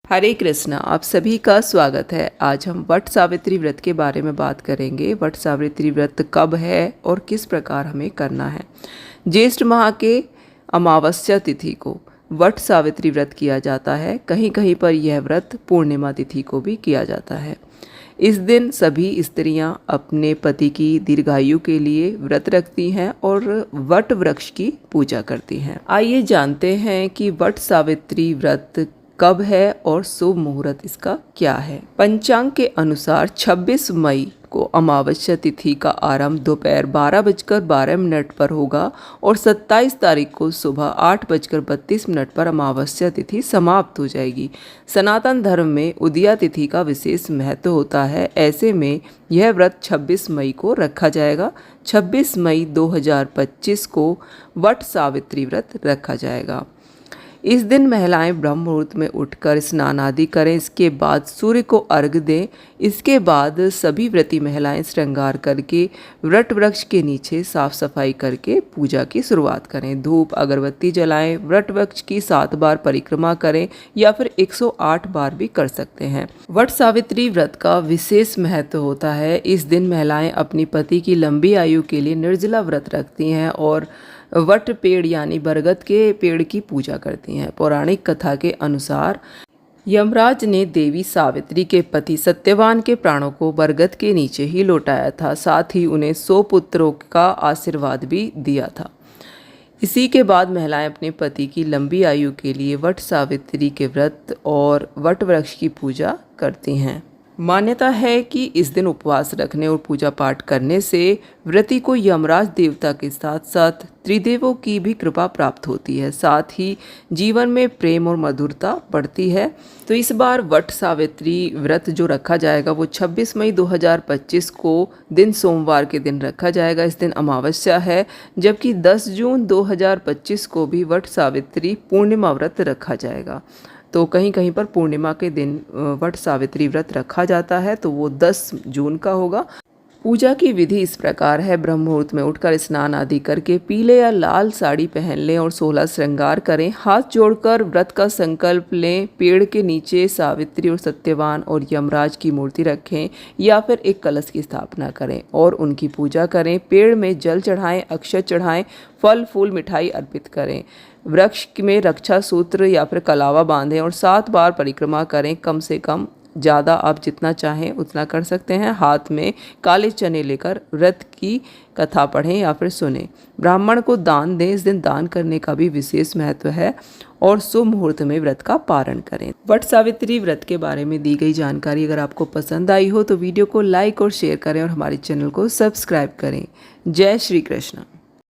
हरे कृष्णा, आप सभी का स्वागत है। आज हम वट सावित्री व्रत के बारे में बात करेंगे। वट सावित्री व्रत कब है और किस प्रकार हमें करना है। ज्येष्ठ माह के अमावस्या तिथि को वट सावित्री व्रत किया जाता है। कहीं कहीं पर यह व्रत पूर्णिमा तिथि को भी किया जाता है। इस दिन सभी स्त्रियां अपने पति की दीर्घायु के लिए व्रत रखती हैं और वट वृक्ष की पूजा करती हैं। आइए जानते हैं कि वट सावित्री व्रत कब है और शुभ मुहूर्त इसका क्या है। पंचांग के अनुसार 26 मई को अमावस्या तिथि का आरंभ दोपहर 12:12 पर होगा और 27 तारीख को सुबह 8:32 पर अमावस्या तिथि समाप्त हो जाएगी। सनातन धर्म में उदया तिथि का विशेष महत्व होता है। ऐसे में यह व्रत 26 मई को रखा जाएगा। 26 मई 2025 को वट सावित्री व्रत रखा जाएगा। इस दिन महिलाएं ब्रह्म मुहूर्त में उठकर स्नान आदि करें। इसके बाद सूर्य को अर्घ्य दें। इसके बाद सभी व्रती महिलाएं श्रृंगार करके वट वृक्ष के नीचे साफ सफाई करके पूजा की शुरुआत करें। धूप अगरबत्ती जलाएं। वट वृक्ष की 7 बार परिक्रमा करें या फिर 108 बार भी कर सकते हैं। वट सावित्री व्रत का विशेष महत्व होता है। इस दिन महिलाएं अपनी पति की लंबी आयु के लिए निर्जला व्रत रखती हैं और वट पेड़ यानी बरगद के पेड़ की पूजा करती हैं। पौराणिक कथा के अनुसार यमराज ने देवी सावित्री के पति सत्यवान के प्राणों को बरगद के नीचे ही लौटाया था। साथ ही उन्हें 100 पुत्रों का आशीर्वाद भी दिया था। इसी के बाद महिलाएं अपने पति की लंबी आयु के लिए वट सावित्री के व्रत और वट वृक्ष की पूजा करती हैं। मान्यता है कि इस दिन उपवास रखने और पूजा पाठ करने से व्रती को यमराज देवता के साथ साथ त्रिदेवों की भी कृपा प्राप्त होती है। साथ ही जीवन में प्रेम और मधुरता बढ़ती है। तो इस बार वट सावित्री व्रत जो रखा जाएगा वो 26 मई 2025 को दिन सोमवार के दिन रखा जाएगा। इस दिन अमावस्या है, जबकि 10 जून 2025 को भी वट सावित्री पूर्णिमा व्रत रखा जाएगा। तो कहीं कहीं पर पूर्णिमा के दिन वट सावित्री व्रत रखा जाता है, तो वो 10 जून का होगा। पूजा की विधि इस प्रकार है। ब्रह्म मुहूर्त में उठकर स्नान आदि करके पीले या लाल साड़ी पहन लें और 16 श्रृंगार करें। हाथ जोड़कर व्रत का संकल्प लें। पेड़ के नीचे सावित्री और सत्यवान और यमराज की मूर्ति रखें या फिर एक कलश की स्थापना करें और उनकी पूजा करें। पेड़ में जल चढ़ाएं, अक्षत चढ़ाएं, फल फूल मिठाई अर्पित करें। वृक्ष में रक्षा सूत्र या फिर कलावा बांधें और 7 बार परिक्रमा करें। कम से कम ज़्यादा आप जितना चाहें उतना कर सकते हैं। हाथ में काले चने लेकर व्रत की कथा पढ़ें या फिर सुने। ब्राह्मण को दान दें। इस दिन दान करने का भी विशेष महत्व है और शुभ मुहूर्त में व्रत का पारण करें। वट सावित्री व्रत के बारे में दी गई जानकारी अगर आपको पसंद आई हो तो वीडियो को लाइक और शेयर करें और हमारे चैनल को सब्सक्राइब करें। जय श्री कृष्ण।